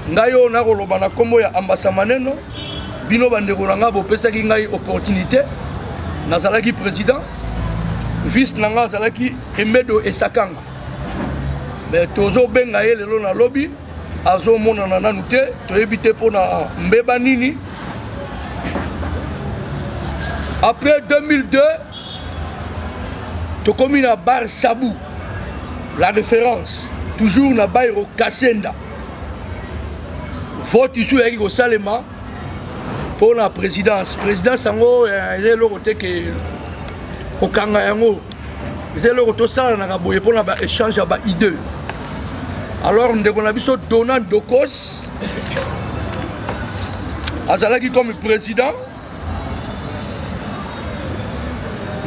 Ngayo na koloba na kombo ya ambassa maneno bino bandeko na nga bopesaki ngai opportunité nazalaki président vice na nga azalaki Emedo Esakanga mais tozo benga ye lelo na lobby azomonana nanu te toyebi te mpona mbeba nini. Après 2002 tokomi na bar Sabou la référence toujours na Bairo Kasenda vote ici avec au Salema pour la présidence. Présidence sango est le côté que kokanga yango. C'est le côté ça na kaboye pour la échange ba idée. Alors ndeko na biso Donald Dokos azalaki comme président.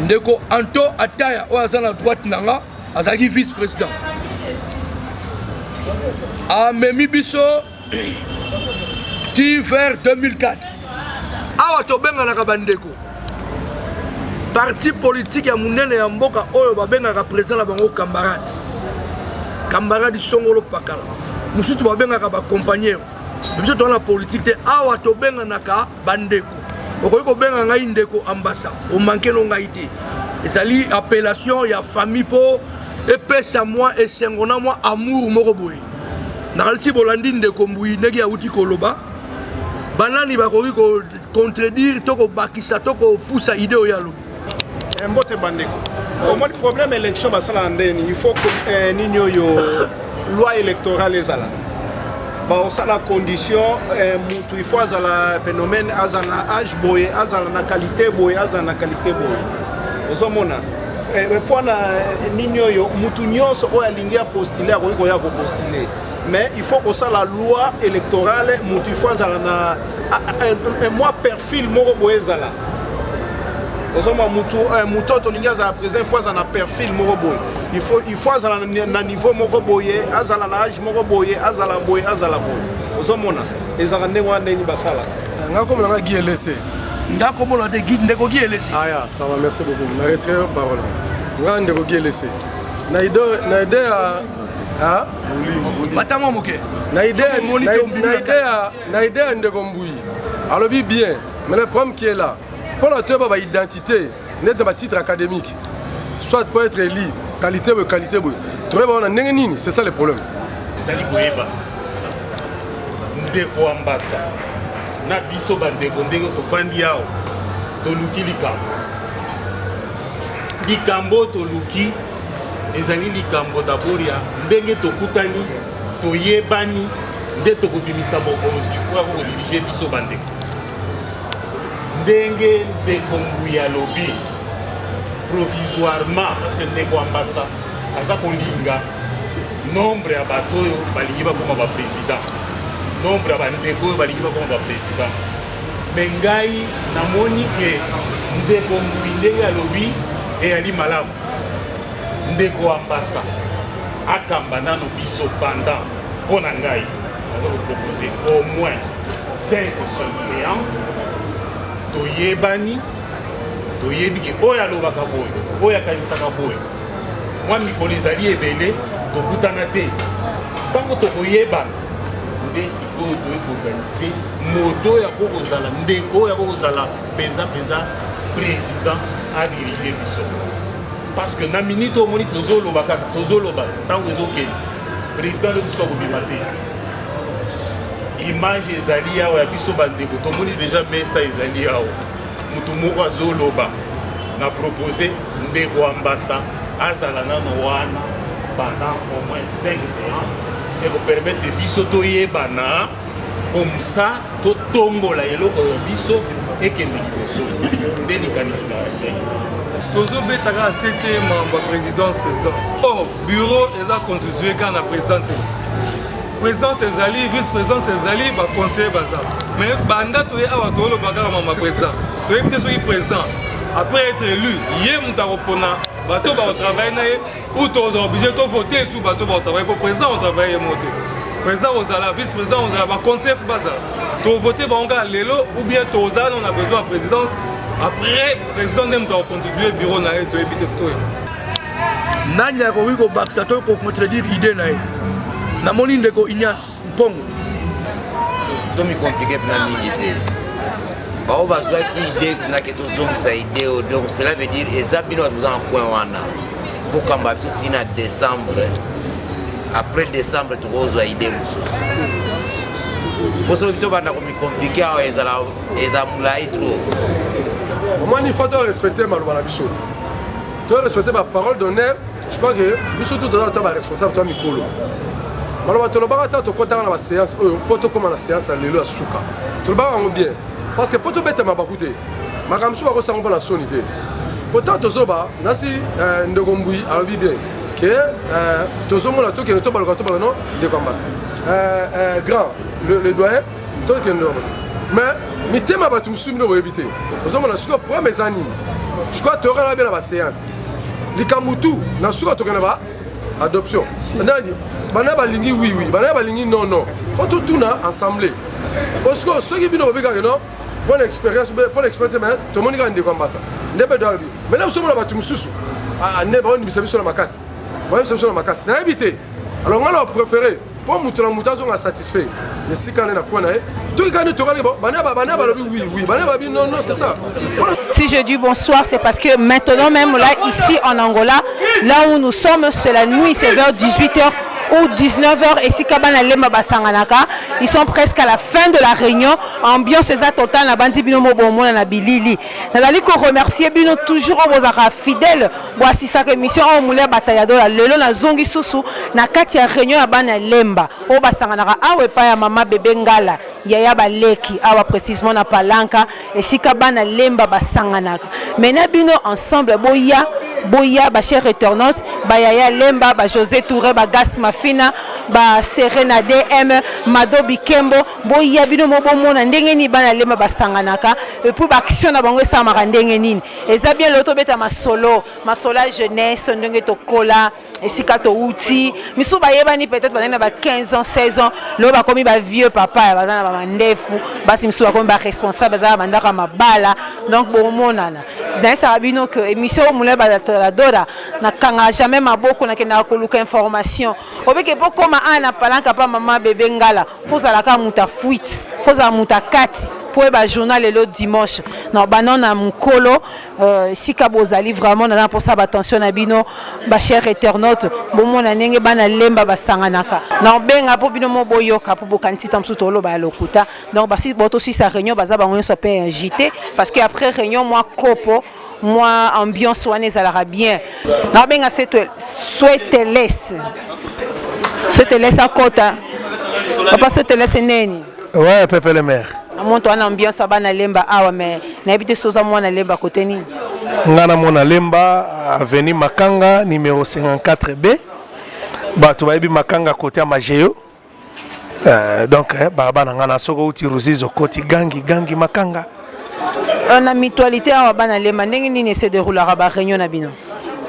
Ndeko Anto Ataya o azala droite nanga azalaki vice-président. A memi biso vers 2004. Awa tobenga na kabandeko. Parti politique ya munene ya mboka oyo babenga ka président la bango camarade. Camarade Songolo Pakala. Musutu babenga ka ba compagnon. Biso to na politique te awa tobenga na ka bandeko. Okoyi ko benga ngai ndeko ambassa. O manke no ngai te. Ezali appellation ya famille po epesa moi esengona moi amour moko boye. Nakalisi bolandi ndeko mbui ndeki ya uti koloba. Banani bakoki ko contredire toko bakisa toko poussa idée o yalo. Mbote bandeko. Au moins le problème élection basala ndeni il faut que ninyo yo loi électorale ezala. Ba osala condition mutu il faut azala phénomène azala âge boye azala na qualité boye azala na qualité boye. Ozomona pour na ninyo yo mutu nyonso o alingi a postuler ko ya ko postuler. Mais il faut que ça la loi électorale multifois na moi perfil moko boezala ozoma muto to linga za président fois na perfil moko boye il faut azala na niveau moko boye azala na âge moko boye azala boye ozomona ezala ndengwa ndeni basala ngako mona Guy LC ndako mona te Guy ndeko Guy LC. Ah ya ça va, merci beaucoup na retire parole ngako ndeko Guy LC na idée ah batama moke na idée ndeko mbui alors bien mais le problème qui est là pour la ba identité net de titre académique soit pour être élu qualité trouver on a nini c'est ça le problème zali koyeba ndeko ambassa na biso bandeko ndeko tofandi yao toluki likambo toluki ezali likambo d'abord ya ndenge tokutani toyebani nde tokobimisa bokonzi kwa kodirige biso bandeko ndenge ndeko nguya lobi provisoirement parce que ndeko ambassa aza kolinga nombre ya bato oyo balingi bakoma baprésident nombre ya bandeko oyo balingi bakoma baprésident me ngai namoni ke ndeko ngui ndenge alobi eyali malamu ndeko ambassa akamba nano biso pendant pour na ngai on va proposer au moins 5 séances toyebani toyebiki oyo alobaka boye oyo akanisaka boye mwa mikolo ezali ebele tokutana te ntango tokoyebana nde sikoyo toye koorganize moto oyo akokozala ndeko oyo akokozala mpenza président adirige biso parce que na minute omoni tozoloba kaka tozoloba ntango ezokende président le biso akobima te image ezali awa ya biso bandeko tomoni déjà mesa ezali awa mutu moko azoloba na propose ndeko ambassa azala nano wana pendant au moins 5 séances et kopermettre biso toyebana comme ça totombola eloko ya biso ekende liboso nde likanisi na tozobetaka c'était membre présidence oh bureau eza constitué quand la présidente président ezali vice-président ezali ba conseiller baza mais banda to awa to lo bakaka mama président to éviter soki président après être élu yé muta kopona bato ba travailler na ou to obligé to voter sous bato ba travailler pour président on travaille monter président ozala vice-président ozala ba conseiller baza to voter bango lelo ou bien to ozala on a besoin de présidence après président nem to constituer bureau na to éviter to nani akoki kobakisa to kocontredire idée na ye namoni ndeko Ignace Mpongo tomi compliqué mpena mingi te bao bazwaki idée tunake tozongisa idée donc cela veut dire eza bino bato boza na coin wana bokamba biso ntina décembre après décembre tokozwa idée mosusu bosoki tobanda komicomplike awa eza molai tro omoni il faut to respecter maloba na biso to respecter baparole d'honneur. Je crois que nous sommes tous responsables de Mikolo. Alors, tu vas te dans la séance, pour comme la séance à l'élo à Souka. Tu vas bien. Parce que pour te mettre ma bakoute, ma gamsu va ressembler à la sonité. Pourtant, tu zoba, nasi ndogomboui, alors bien. Que tu zomo la toque, tu vas le nom de Kambas. Grand, le doyen, toi qui es le mais, mais tu m'as battu, je vais éviter. Nous avons la souka pour mes amis. Je crois que tu auras bien la séance. Likamutu na suka tokana adoption nani bana balingi oui bana balingi non faut tout na ensemble parce que ceux qui bino babika non bonne expérience mais tout le monde ngande comme ça ndebe dalbi mais là sommes là batu mususu ne ba on bisabi sur la makasi ba bisabi sur la makasi na habité alors on a préféré pour mutu na mutazo nga satisfait ne sikane na kona tout gane to kali bana balobi oui bana babi non c'est ça. Si je dis bonsoir, c'est parce que maintenant même là, ici en Angola, là où nous sommes, c'est la nuit, c'est vers 18h ou 19h, et si Kabana Lemba Basanganaka, ils sont presque à la fin de la réunion. Ambiance est totale, la bande Bino Mobomo, la Bilili. Nous allons remercier Bino toujours aux fidèles pour assister à l'émission au Moulin Batayado, la Lelo, la Zongi Sousou, na Katia réunion à Bana Lemba, au Basanganaka, awe pa ya mama bébé Ngala, yaya baleki, awa précisément na Palanka, et si Kabana Lemba Basanganaka. Maintenant, Bino ensemble, Boya, ba cher internaute, ba Yaya Lemba, ba José Touré, ba Gas Mafina, ba Serena DM, Mado Bikembo, Boya bino mobomo na ndenge ni bana Lemba basanganaka et pour action na bango sa marandenge nini. Eza bien loto beta masolo jeunesse ndenge to kola esika to uti miso bayebani peut-être bana ba 15 ans 16 ans lo ba komi ba vieux papa bazana ba mandefu basi miso ba komi ba responsable bazana bandaka mabala donc bon monana dans ça bino que émission moulé ba la dora na kanga jamais maboko na kena koluka information obeke po koma ana palanka pa mama bébé ngala faut ça la ka muta fuite faut ça muta kati pour le journal le dimanche non banana mukolo si kabozali vraiment na pour ça attention na bino ba cher internaute bomo na ndenge bana lemba basanganaka non benga po bino mo boyoka po bokanti tamsu tolo ba lokuta donc basi boto si sa réunion baza bango so pe invité parce que après réunion moi kopo moi ambiance wana ezalaka bien non benga souhaite laisse à kota papa souhaite laisse neni ouais Pepe le maire monto ana ambiance bana lemba awa mais na habité soza mwana lemba côté nini ngana mona lemba avenue Makanga numéro 54B bato bayebi Makanga côté ya Mageo donc bana ngana soko uti Ruzizo côté gangi Makanga na mutualité awa bana lemba ndenge nini se déroulera ba réunion na bino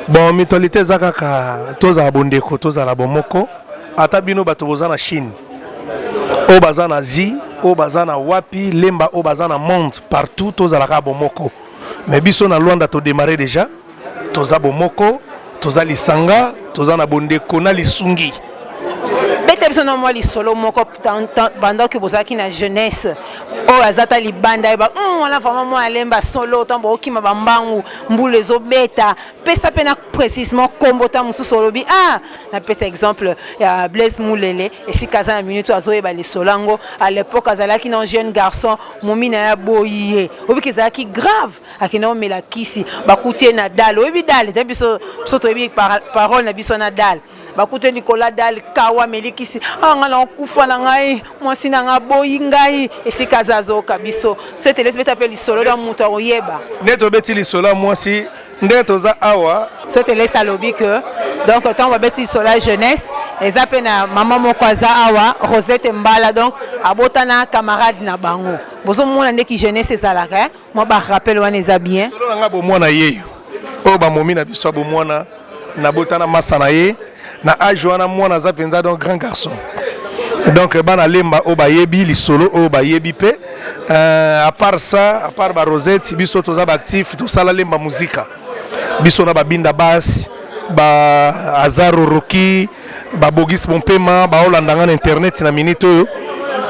bon mutualité zakaka toza bondeko toza la bomoko ata bino bato bozana Chine o bazana Asie o bazana wapi lemba o bazana monde partout toza la bomoko mais biso na Luanda to démarrer déjà toza bomoko toza lisanga toza na bondeko na lisungi bete biso na moi lisolo moko pendant que bozaki na jeunesse o azata libanda ba wana vraiment moi lemba solo tambo okima bambangu mbule zo beta pesa pena précisément kombo ta mususu lobi na pesa exemple ya Blaise Moulele et si kaza na minute azoyeba lisolango à l'époque azalaki na jeune garçon momina ya boyé obiki zaki grave akina mela kisi bakutie na dal obi dal te biso to ebi parole na biso na dal bakute Nicolas Dal kawa melikisi ngala kufa na ngai mwasi na ngaboyi ngai esika zazo kabiso ce te laisse beta lisolo da muto oyeba neto beti lisolo mwasi ndeto za awa ce te laisse alobi que donc tant va beti lisolo jeunesse eza pe na maman moko aza awa Rosette Mbala donc abotana camarade na bango bozomona ndeki jeunesse ezalaka moi ba rappel wana eza bien solo nga bomwana yeyo oyo bamomi na biso bomwana na botana masa na ye na age wana mwana aza mpenza donc grand garçon donc bana lemba oyo bayebi lisolo oyo bayebi pe à part ça à part ba Rosette biso toza baactif tosala lemba muzika biso na babinda basi ba Azaro Roki ba Bogis Bompema ba Olanda na internet na minute oyo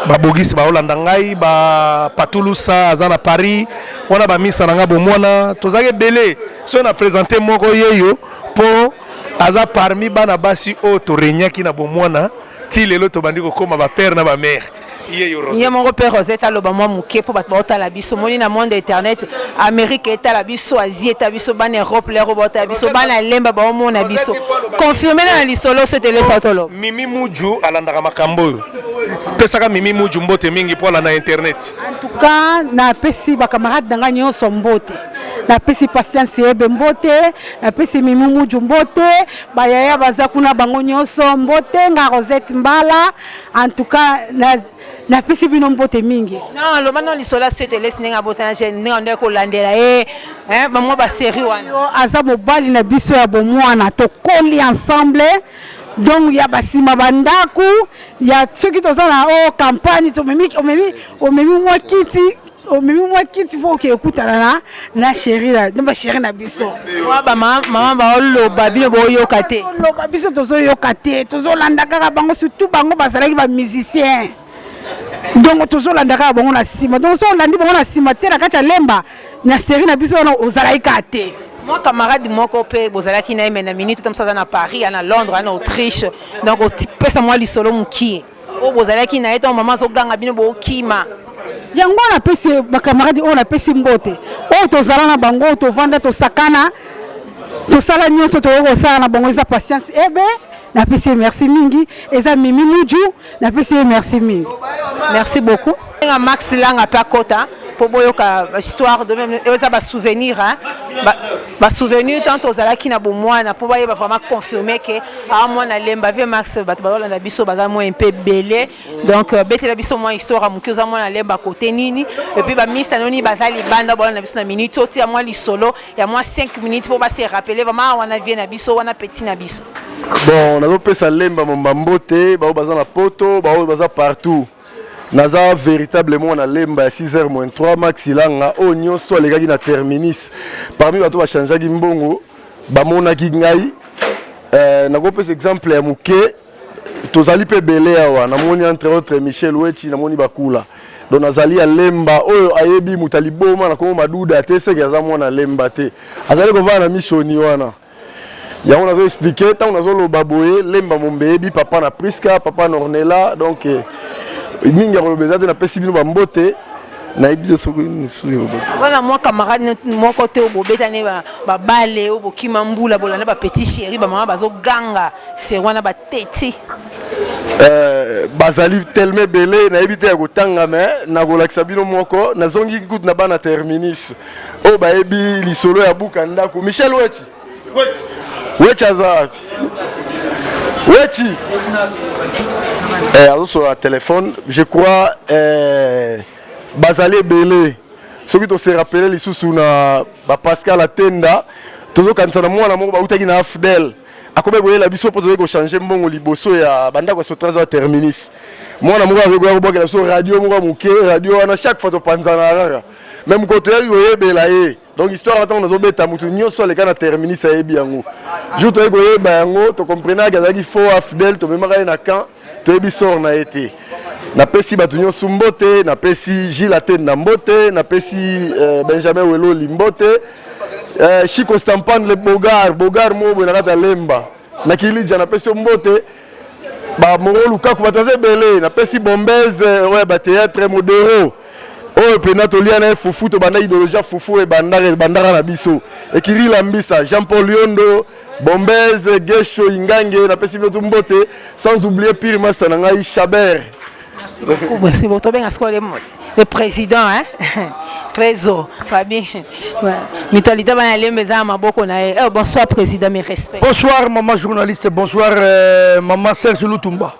ba Bogis ba Olanda ngai ba Patulusa aza na Paris wana ba misa na nga bomwana tozake belé so na présenter moko yeyo po aza parmi bana basi o to renyaki na bomwana ti lelo to bandi ko koma ba père na ba mère Nye mon père Rosette aloba moi muke po bat bota la biso moni na monde internet Amérique eta la biso Asie eta biso ban Europe les robota la biso ban lemba ba mona biso confirmer na lisolo ce télé satolo Mimi Muju alandaka makambo pesaka Mimi Muju mbote mingi po na internet en tout cas na pesi ba camarade danga nyonso mbote na pesi patience ebe mbote na pesi Mimi Muju mbote ba yaya baza kuna bango nyonso mbote nga Rosette Mbala en tout cas na pesi bino mbote mingi non lo manon lisola c'était les ninga botana je ninga ndeko landela ba mo ba série wana aza mobali na biso ya bomwana to koli ensemble donc ya basima bandaku ya soki toza na campagne to omemi mwa kiti faut que ekutana na chérie na chérie na biso ba mama ba oloba bino boyoka te loba biso tozoyoka te tozolanda kaka bango surtout bango bazalaki ba musicien donc tozolanda kaka bango na sima donc so olandi bango na sima te na kati ya lemba na série na biso wana ozalaki ka te moi camarade moko pe bozalaki na na minute comme ça na Paris na Londres na Autriche donc pesa moi lisolo mukie o bozalaki na eto maman so ganga bino bo kima yango na pesi ba camarade o na pesi mbote o tozala na bango to vanda to sakana to sala nyonso to ko sala na bango eza patience ebe na pesi merci mingi eza Mimi Muju na pesi merci mingi merci beaucoup nga Max Langa pa kota pour boyoka histoire de même eza ba souvenir ba souvenir tant aux alaki na bomwana pour ba vraiment confirmer que a mwana lemba vie Max bato ba na biso baza mo un peu belé donc betela biso mo histoire amuki za mwana lemba côté nini et puis ba mista noni bazali banda ba na biso na minute oti ya moi li solo ya moi 5 minutes pour ba se rappeler vraiment wana vie na biso wana petit na biso bon na pesa lemba momambote ba baza na poto ba baza partout naza véritablement na lemba 6h-3 Max Langa o nyonso alekaki na terminus parmi bato ba changeaki mbongo bamonaki ngai nakopesa exemple ya muke tozali pe belé awa namoni entre autres Michel Wechi namoni bakula donc nazali ya lemba oyo ayebi mutali boma na ko maduda te seke aza mwana lemba te azali ko vana mishoni wana yango nazo expliquer tant nazo loba boye lemba mombebi papa na Priska papa na Ornella donc mingi ya kolobeza te na pesi bino bambote na yebi soko ni suyo voilà moi camarade mon côté obobeta ne ba bale obokima mbula bolana ba petit chéri ba mama bazo ganga c'est wana ba teti bazali tellement belé na yebi te ya kotanga mais na kolakisa bino moko na zongi kutu na bana terminus o ba yebi lisolo ya buka ndako Michel Wechi aza Wechi alors sur le téléphone je crois bazali belé ce qui te se rappeler les sous na ba Pascal Atenda toujours quand ça na mwana moko ba utaki na Afdel akobe goyela biso po to ko changer mbongo liboso ya banda ko so 3h terminus mwana moko akobe ko la so radio moko muke radio na chaque fois to panzana rara même côté yoyebela ye donc histoire attend nous obeta mutu nyonso le kana terminus ayebi yango jour to yoyeba yango to comprendre que azaki faux Afdel to même na camp to yebi sort na été na pesi batu nyonso mbote na pesi Gilles Atenda mbote na pesi Benjamin Welo limbote Chico Stampan le Bogar mo na kata lemba na kilija na pesi mbote ba Moro Lukaku bataze belé na pesi Bombez ouais ba théâtre modéro oh penato liana fufu to banda idéologie fufu e bandara na biso ekiri lambisa Jean-Paul Liondo Bombez Gesho Ingange na pesi bino mbote sans oublier Pire Massa na ngai Chabert. Merci beaucoup. Bien, le président, hein? Prézo, Fabi. Mutualité Banalembe za maboko na bonsoir président, mes respects. Bonsoir maman journaliste, bonsoir maman Serge Lutumba.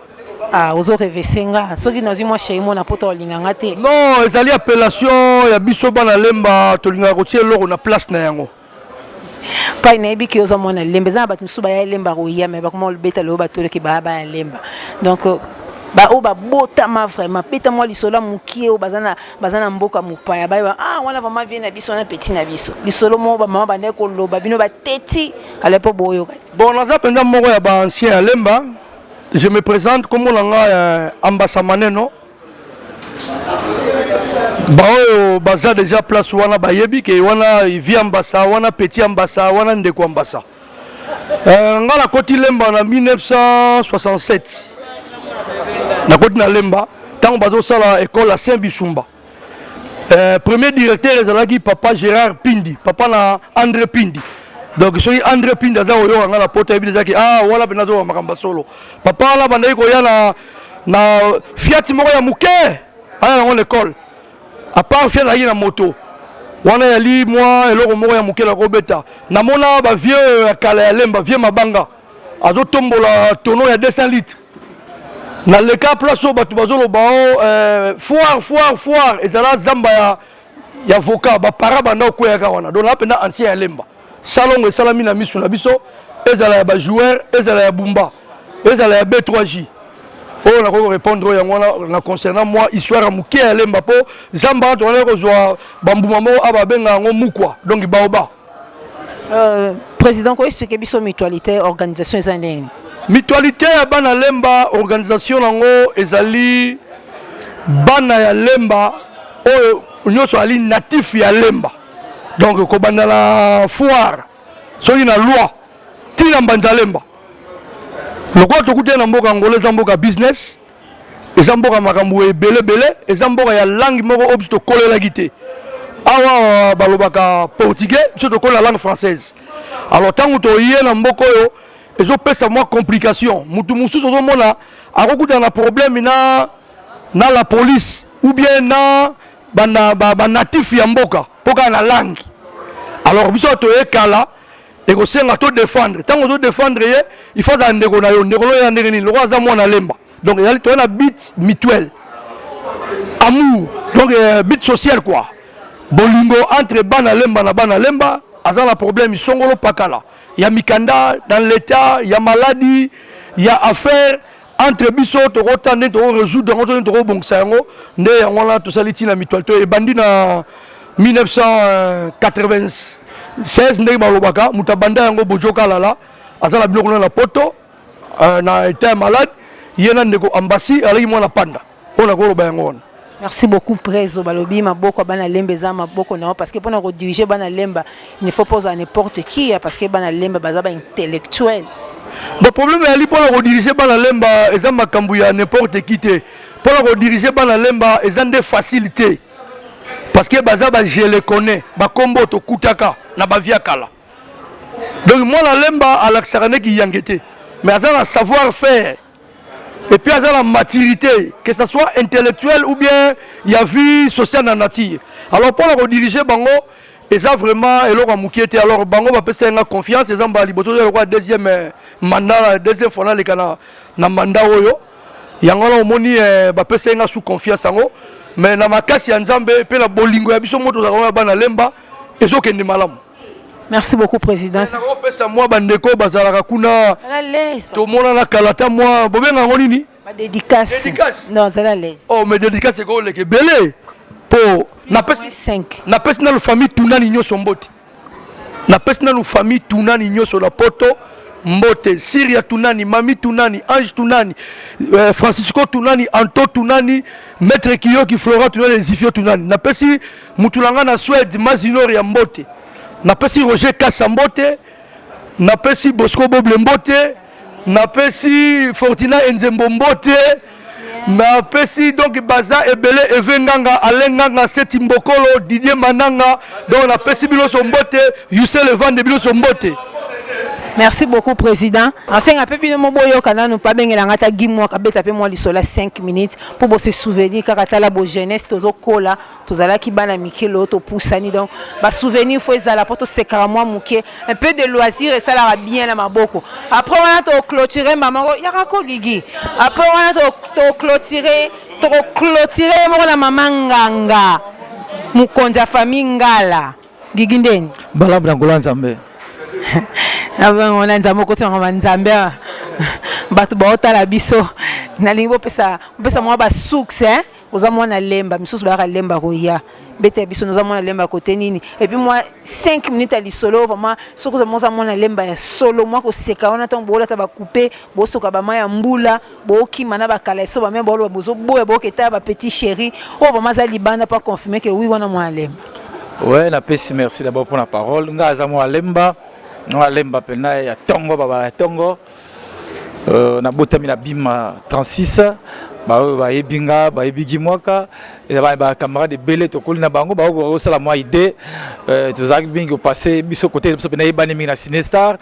Ah, ozo revesenga. Soki nazi moi chez moi na poto linganga te. Non, ezali appellation ya biso Banalemba to linga rotier loro na place na yango. Pa ina ebi ki ozo mona lembe za bat musuba ya lemba roya mais ba comment le beta lo bato ki ba lemba. Donc ba o ba botama vraiment peta moi lisola mukie o bazana mboka mupaya ba wana vraiment vient na biso na petit na biso lisolo mo ba mama bande ko loba bino ba teti alepo boyo kati. Bon naza penda moko ya ba ancien lemba. Je me présente comme l'anga ambassamaneno. Bao baza déjà place wana bayebi ke wana vi ambassa wana petit ambassa wana ndeko ambassa. Ngala koti lemba na 1967. Na koti na lemba tant bazo sala école à Saint-Bissumba. Premier directeur ezalaki papa Gérard Pindi, papa na André Pindi. Donc soki André Pindi aza oyo ngala pota ebi ezaki wala benazo makamba solo. Papa la bandai ko ya na Fiat moko ya muke ana na l'école. À part Fiat na moto. Wana ya li moi eloko moko ya muke la ko beta. Na mona ba vieux ya kala ya lemba vieux mabanga. Azo tombola tonneau ya 200 litres. Na le cas place au batu bazolo bao foire ezala zamba ya avocat ba para banda ko ya kawana. Donc là pena ancien ya lemba. Salon et salami na misu na biso ezala ya ba joueur ezala ya bumba ezala ya B3J. Oh na ko répondre ya ngona na concernant moi histoire muke ya lemba po zamba to na ko zwa bambuma mo aba benga ngo mukwa donc baoba. Président ko expliquer biso mutualité organisation ezandeni. Mutualité ya bana lemba organisation nango ezali bana ya lemba oyo nyoso ali natif ya lemba. Donc ko banda la foire soki na loi tina mbanza lemba. Lokwa tokute na mboka ngoleza mboka business eza mboka makambo ebele eza mboka ya langue moko obsto kolela gite. Awa balobaka portugais surtout ko la langue française. Alors tango to yé na mboka yo ezo pesa moi complication mutu mususu zo mona akokuta na problème na la police ou bien na ba natif ya mboka poka na langue. Alors biso to ekala et ko senga to défendre tango to défendre ye il faut za ndeko na yo ndeko lo ya ndenge ni lo za mona lemba. Donc il y a to na bit mutuel amour donc bit social quoi bolingo entre bana lemba na bana lemba azala problème isongolo pakala. Il y a mikanda dans l'état, il y a maladie, il y a affaire entre biso to rotande to résoudre to bon sango nde ngona to saliti na mutualité e bandi na 1996 nde balobaka mutabanda yango bojoka lala azala biloko na poto na état malade yena ndeko ambassy alaki mwana panda ona ko loba yango. Merci beaucoup Prézo balobi maboko bana lemba za maboko na parce que pour nous diriger bana lemba il ne faut pas à n'importe qui parce que bana lemba bazaba intellectuel. Le problème est pour nous diriger bana lemba eza makambu ya n'importe qui te. Pour nous diriger bana lemba eza des facilités. Parce que bazaba je les connais, ba kombo to kutaka na ba via kala. Donc moi la lemba à l'axarane qui yangete. Mais eza un savoir faire. Et puis, il y a la maturité, que ce soit intellectuelle ou bien il y a vie sociale dans la nature. Alors, pour la rediriger, Bango, et ça vraiment, et là, Moukiete, alors Bango va passer une confiance, et ça va aller le deuxième mandat, deuxième fois, na mandat, il y a un moni, va passer une sous confiance, mais na makasi ya Nzambe, puis la bolingo, ya biso moto, za bana lemba, et ça, c'est malam. Merci beaucoup, Président. Moi, bandeko, bazalaka kuna. Tout le monde a kalata moi. Bobenga ngonini? Ma dédicace. Non, c'est la laisse. Oh, mais dédicace c'est quoi le belé? Pour na pesi 5. Na pesi na famille tunani nyoso mbote. Na pesi na famille tunani nyoso la poto mbote. Syria tunani, Mami tunani, Ange tunani, Francisco tunani, Anto tunani, Maître Kiyoki Flora tunani, Zifio tunani. Na pesi mutulanga na Suède, Mazinori ya mbote. Napesi Roger Kassambote, napesi Bosco Boble Mbote, napesi Fortina Enzembo Mbote, napesi donc Baza Ebele Evenganga, Alenganga Seti Mbokolo, Didier Mananga, donc napesi Biloso Mbote, Youssel Evan de Biloso Mbote. Merci beaucoup, Président. Enseigne un peu plus de mon boyo quand nous pas bien l'angata gimwa kabeta pe moi lisola 5 minutes pour se souvenir car la bo jeunesse tozo kola tozala ki bana mikelo to poussani donc ba souvenir faut ezala pour to sekara moi muke un peu de loisir et ça la bien la maboko. Après on a to clôturer maman ya ko gigi. Après on a to clôturer mo la maman nganga. Mukonja famille ngala. Gigi ndeni. Balabra ngola nzambe. On a nzambe côté on nzambe bato baota la biso na lingo pesa moi ba succès oza mwana lemba misusu ba lemba roya bete biso nous mwana lemba côté nini et puis moi 5 minutes à lisolo vraiment soko za mwana lemba ya solo moi ko seka on attend bola ta ba couper bo soka ba ma ya mbula bo kima na ba kala so ba même bo bozo boya bo keta ba petit chéri o vraiment za libanda pas confirmer que oui wana mwana lemba. Ouais, na pesi merci d'abord pour la parole nga za mwana lemba. Nous lemba pena ya tongo baba tongo na botami na bima 36 ba ebinga ba ebigi mwaka et ba camarade belé to kolina bango ba ko sala moi idée to zak bingo passer biso côté biso pena ebani mina Sinestar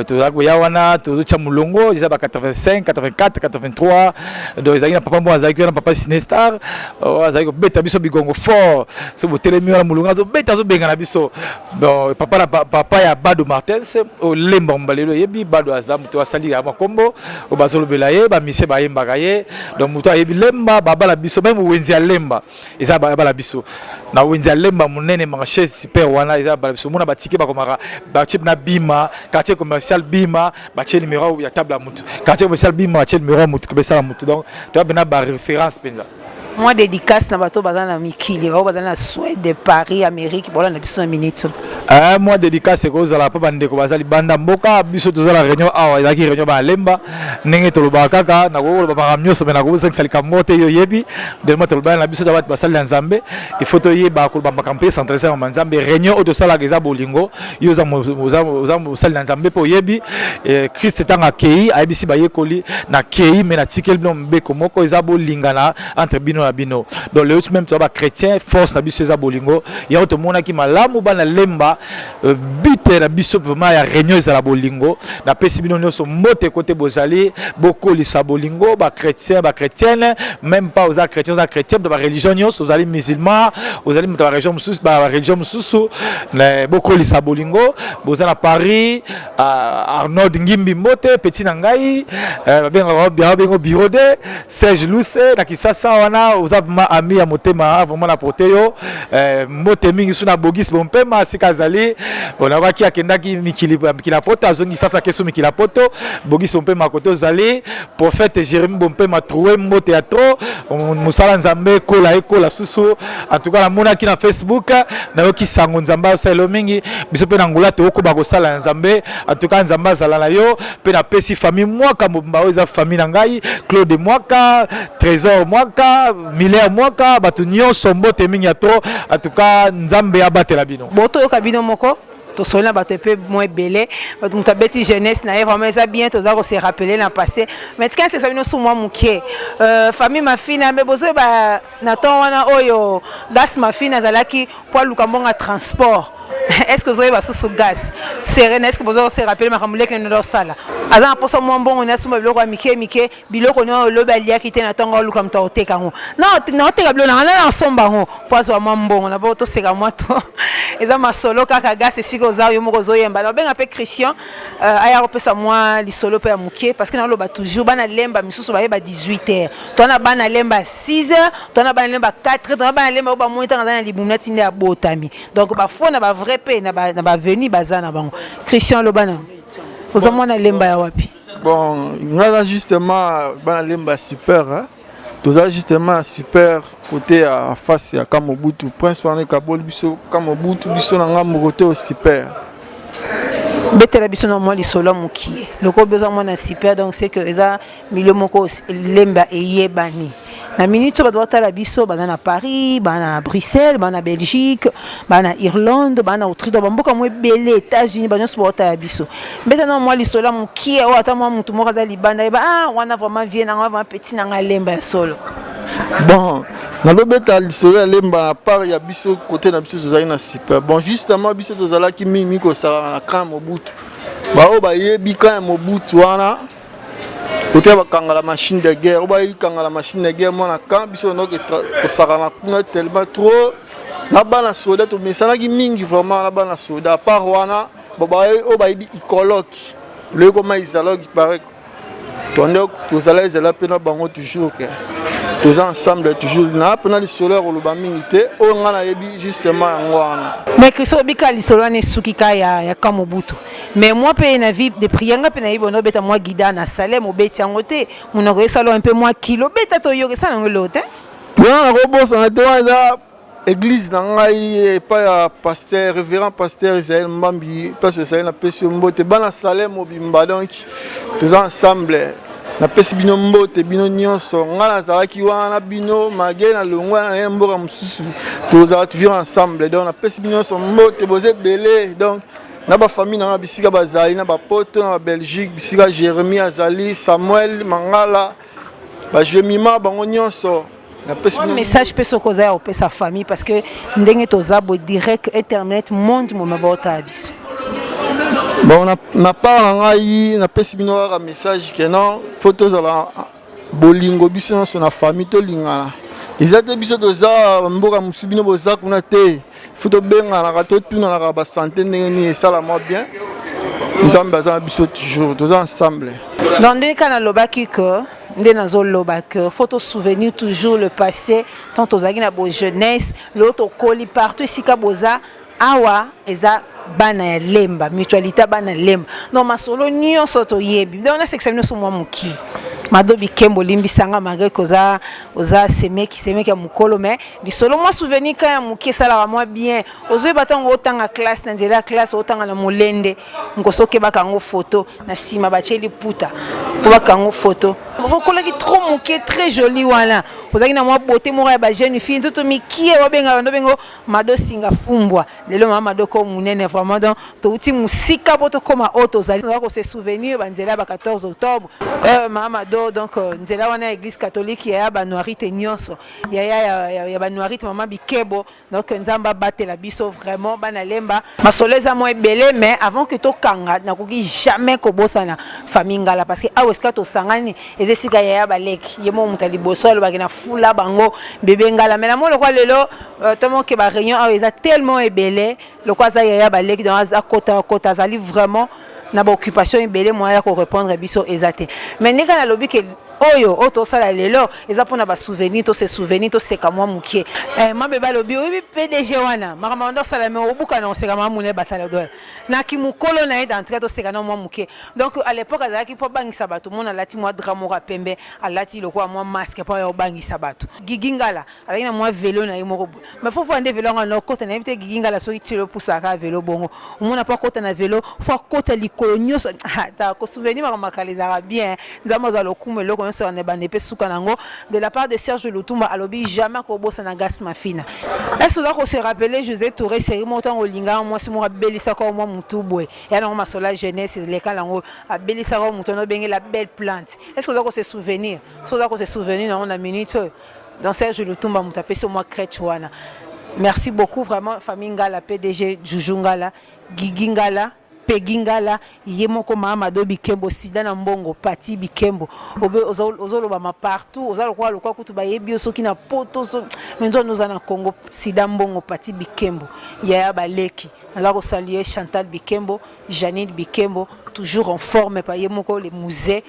to zak ya wana to cha mulongo déjà ba 85 84 83 donc ezaki na papa mo azaki na papa Sinestar azaki beta biso bigongo fort so botelemi na mulongo zo beta zo benga na biso donc papa ya Bado Martens o lemba mbalelo yebi Bado azam to asali ya makombo o bazolo belaye ba mise ba yemba kaye donc muto ayebi lemba baba la biso même wenzi ya lemba eza baba la biso na wenzi ya lemba munene marché super wana eza baba biso mona batike ba komaka ba chip na bima quartier commercial bima ba cheli numéro ya table mutu quartier commercial bima ba cheli numéro mutu ko besala mutu donc tu as bena ba référence penza. Moi dédicace na bato bazana mikili ba bazana Suède de Paris Amérique bola na biso na minute. Moi dédicace ko zala pa bande ko bazali banda mboka biso to zala réunion awa ezaki réunion ba lemba ndenge to loba kaka na ko ba myoso na ko sali kamote yo yebi de moto loba na biso dabat basali nzambe il faut to yeba ko ba campé centralisé en nzambe réunion o to sala geza bolingo yo za sali nzambe po yebi Christ tanga kei abisi ba yekoli na kei mais na tikel blom mbeko moko eza bolingana entre bino bino donc les autres même tu vas chrétien force na biso za bolingo ya to mona ki malamu bana lemba bite na biso vraiment ya réunion za la bolingo na pesi bino nyonso mote côté bozali boko li sa bolingo ba chrétien ba chrétienne même pas aux chrétiens de ba religion nyonso aux ali musulmans aux ali de région mususu ba religion mususu na boko li sa bolingo boza na Paris Arnaud Ngimbi mote petit na ngai ba bengo bureau de Serge Luce na Kisasa wana aux ami ya motema vraiment na porteo mote mingi suna bogis bompema sikazali ona waki akendaki mikili poto azongi sasa keso mikili poto bogis bompema koto zali prophète Jérémie bompema troué mote ya trop musala nzambe kola susu en tout cas la mona ki na Facebook na yoki sango nzamba selo mingi biso pe na ngula te okoba ko sala nzambe en tout cas nzamba zala na yo pe na pesi famille mwaka mbamba oza famille na ngai Claude mwaka Trésor mwaka Miller mwaka batu nyonso mbote mingi ya trop en tout cas nzambe abatela bino boto yo kabino moko to solina bato peu moins belé bato mutabeti jeunesse na vraiment ça bien to za ko se rappeler na passé mais quand c'est ça bino sous moi mukie famille ma fille na besoin ba na ton wana oyo das ma fille na zalaki pour lukambonga transport. Est-ce que vous avez sous gaz sereine est-ce que vous avez rappelé ma ramulek na do sala azan pour ça mon bon on a suma biloko mike biloko no lobalia ki te na tongo lukam ta oteka ngo non te kablo na nsomba ngo poazo mambo na bo to seka moto eza masolo kaka gaz esiko za yo moko zo yemba na benga pe Christian aya repesa moi li solo pe mukie parce que na loba toujours bana lemba misusu ba 18h to na bana lemba 6h to na bana lemba 4h to na bana lemba ba moita na libumna tinde ya botami donc ba fona ba vrai pe na ba venu bazana bango Christian Lobana vous avez na lemba ya wapi bon ngala justement bana lemba super hein tout ça justement super côté à face ya Kamobutu prince wana kabol biso Kamobutu biso na ngambo côté au super betela biso na moi li solo mukie loko besoin moi na super donc c'est que eza milieu moko lemba eyebani na minute ba doit la biso ba na Paris ba na Bruxelles ba na Belgique ba na Irlande ba na Autriche ba mboka mo belé États-Unis ba nyonso ba la biso mbeta na moi li solo mukie o ata moi mutu mo ka libanda ba wana vraiment vie na vraiment petit na lemba solo bon na lobeta li solo lemba na part ya biso côté na biso zozali na super bon justement biso zozala ki mimi ko sala na Kamobutu bao bayebi quand Mobutu wana ote bakanga la machine de guerre ba yikanga la machine de guerre mona quand biso no ko sakana kuna tellement trop na bana soda to mesana ki mingi vraiment na bana soda par wana ba o bayebi ikoloki le comme isalogi paraît tondok tous allez là pena bango toujours que tous ensemble toujours na pena li solaire lo ba mingi te o ngana yebi justement ngwana mais que so bika li solaire ne sukika ya Kamobutu. Mais moi, je na vie de prière, je na ibono beta moi guida na salem au beti angote, mon aurait salo un peu moins kilo beta to yoga ça dans l'autre. Oui, on robot ça doit église nangai pas pasteur révérend pasteur Israël Mbambi parce que ça na pesi mbote bana salem au bimba donc tous ensemble na pesi bino mbote bino nyonso ngala zalaki wana bino magena longwa na mboka mususu tous toujours ensemble donc na pesi bino nyonso mbote boze belé donc na ba famille na bisika bazali na ba poto na Belgique bisika Jérémie Azali Samuel Mangala ba jemima bango nyonso na pesi un message peut se causer au sa famille parce que ndenge tozabo direct internet monde mo mabota biso bon na part ngai na pesi bino un message que non photos ala bolingo biso na famille to lingana izate biso toza mboka musubino boza kuna te photo benga na rato tuna na ba santé ndenge sala moi bien nzambe za biso toujours toza ensemble dans des kana lobaki que ndé nazo lobaki photo souvenir toujours le passé tant tozaki na bo jeunesse l'autre coli partout sika boza awa eza bana ya lemba mutualité bana lemba non masolo nyonso to yebi donc na section nyonso mwa muki madobi kembo limbi sanga magre koza oza semeki ya mukolo mais bisolo moi souvenir ka ya muki sala moi bien ozo batango otanga classe na nzela classe otanga na molende ngosoke bakango photo na sima bacheli puta ko bakango photo okola ki trop muki très joli wana ozaki na moi beauté moko ya ba jeune fille toto mikie obenga bando bengo mado singa fumbwa lelo mama doko munene vraiment donc to uti musika poto koma auto zali ko se souvenir banzela ba 14 octobre mama do donc nzela wana église catholique ya banoirite nyonso ya banoirite mama bikebo donc nzamba batela biso vraiment bana lemba masoleza mo ebele mais avant que to kanga nakoki jamais ko bosana famille ngala parce que aweska to sangani ezesika ya baleki yemo mutali boso lo bakina fula bango bébé ngala mais na mo lokwa lelo tellement que ba réunion aweza tellement ebele lokwa za ya baleki dans za kota zali vraiment na ba occupation ebele moya ko répondre biso ezate mais ndeka na lobi ke oyo oto sala lelo eza pona ba souvenir to se souvenir to seka mwa mukie mabeba lobi obi PDG wana makama ndo sala me obuka na seka mwa mune batala dola na ki mukolo na eda entrée to seka na mwa mukie donc à l'époque azaki po bangisa bato mona lati mwa dramora pembe alati lokwa mwa masque po yo bangisa bato gigingala alaki na mwa vélo na yemo mais faut ande vélo ngana kota na ibite gigingala so itilo pusaka vélo bongo mona pa kota na vélo faut kota likolo nyoso ta ko souvenir makama kalizaka bien nzamo za lokume loko de la part de Serge Lutumba alobi jamais ko bossa na gas mafina est-ce que se rappeler José Touré série montant au linga moi si mo belisa ko moi mutubwe ya na ma sola jeunesse les kalango a belisa ko mutono bengi la belle plante est-ce que se souvenir se souvenir on a minute dans Serge Lutumba mutapé sur moi Kretchwana merci beaucoup vraiment famille Ngala PDG Jujungala Gigingala Pegingala yemoko mama do bikembo sida na mbongo pati bikembo obe ozoloba ma partout ozalokwa lokwa kutu ba yebi soki na poto so mendo nous na Congo sida mbongo pati bikembo ya baleki ala ko saluer Chantal Bikembo Janine Bikembo toujours en forme pa yemoko les musées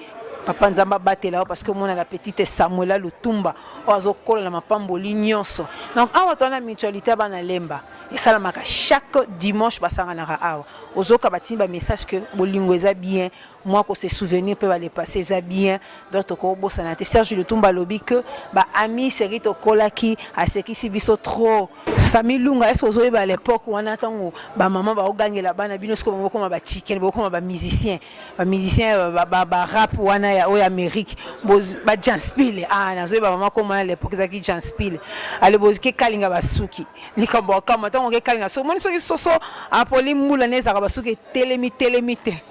papa nzamba batela parce que mon a la petite Samuela Lutumba ozokola na mapambo linyonso donc awa tona mutualité bana lemba et ça la maka chaque dimanche basanga na awa ozoka batimba message que bolingo eza bien moi ko se souvenir peut aller passer ça bien donc ko bosana te Serge Lutumba lobi que ba ami serito kolaki a sekisi biso trop Sami Lunga est ozoeba à l'époque wana tango ba maman ba ogangela bana bino sko boko ma ba chicken boko ba musicien ba rap wana ya o Amérique ba Janspile na zoeba maman comme à l'époque zaki Janspile ale bozike kalinga basuki likambo kama tango ke kalinga so moni so soso apoli mula neza ka basuki telemite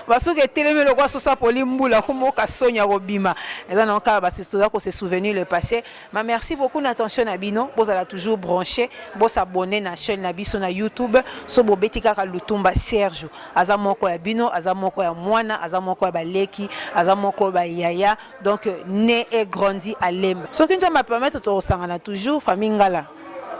basoki etelemi lokwa sosa poli mbula kumoka sonya robima eza na kala basi toza ko se souvenir le passé. Ma merci beaucoup d'attention na bino, vous allez toujours brancher, vous s'abonner na chaîne na biso na YouTube, so bo betika ka Lutumba Serge. Aza moko ya bino, aza moko ya mwana, aza moko ya baleki, aza moko ba yaya. Donc né et grandi à Lemba. Ce qui nous va permettre de sangana toujours famille ngala.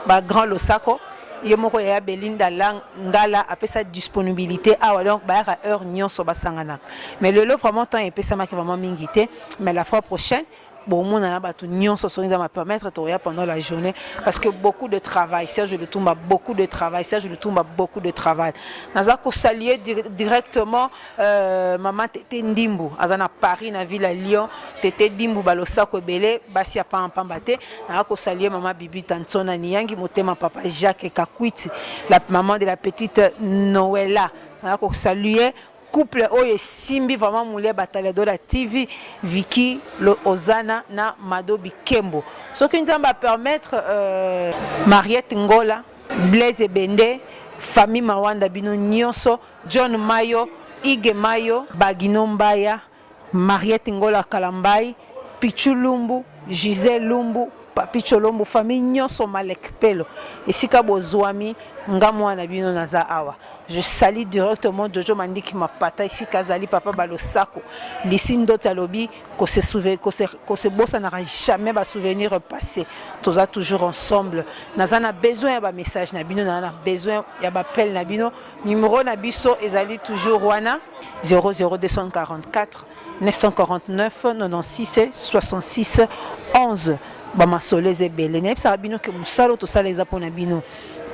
Ba grand losako ye moko ya Belinda lang ngala a sa disponibilité a donc ba heure nyonso basangana. Mais le lot vraiment temps epesa ma vraiment mingité, mais la fois prochaine bon, on a battu Nyon, ça va permettre de pendant la journée parce que beaucoup de travail. Serge Lutumba beaucoup de travail. Serge Lutumba beaucoup de travail. Nazako saluer directement maman Tété Ndimbu. Azana Paris, na ville à Lyon. Tété Ndimbu balosako belé, basia pa pambate. Nazako saluer maman Bibi Tansona Niyangi, motema papa Jacques Kakwiti, la maman de la petite Noëlla. Nazako saluer couple oye simbi vraiment moulé bataille de la TV Vicky le Ozana na Madobi Kembo. Ce qui nous va permettre Mariette Ngola, Blaise Bende, famille Mawanda Bino Nyonso, John Mayo, Ige Mayo, Bagino Mbaya, Mariette Ngola Kalambai, Pichu Lumbu, Gisèle Lumbu, Papi Cholombo, famille Nyonso Malek Pelo. Et si Kabozwami, Ngamwana Bino Naza Awa. Je salue directement Jojo Mandi qui m'a pata ici Kazali Papa Balosako. L'ici d'autres lobby qu'on se souvient qu'on se bosse n'aura jamais ba souvenir passé. Tous a toujours ensemble. Nazana besoin ba message nabino nana besoin ya ba appel nabino numéro nabiso ezali toujours wana 00244 949 96 66 11 ba masoleze belene ça bino que musalo to sala eza pona bino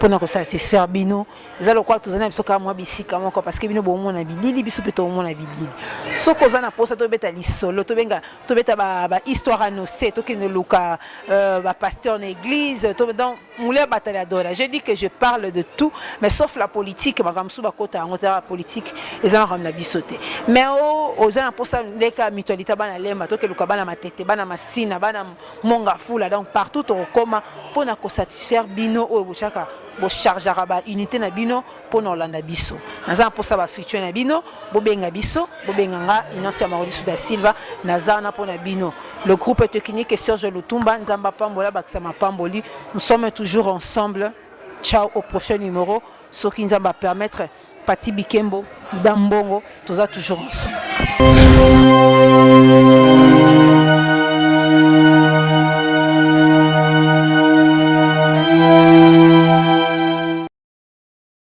pour satisfaire bino ezalo kwa tozana biso ka mwa bisika moko parce que bino bo mona bilili biso peto mona bilili soko zana posa to beta lisolo to benga to beta ba histoire annoncer to kene luka ba pasteur en église to donc moulé bataille d'ora. Je dis que je parle de tout mais sauf la politique ba kamsu ba kota ngota politique ezana ramna bisote mais o zana posa leka mutualité bana lemba to ke luka bana matete bana masina bana monga fula donc partout on koma pour na ko satisfaire bino o bochaka bo chargera ba unité na bino pour na landa biso naza pour ça ba situer na bino bo benga biso bo benga nga Innocent Maurice da Silva naza na pour na bino le groupe technique Serge Lutumba nzamba pambola bakisa mapamboli nous sommes toujours ensemble. Ciao au prochain numéro ce qui nous va permettre Pati Bikembo Sida Mbongo tous toujours ensemble.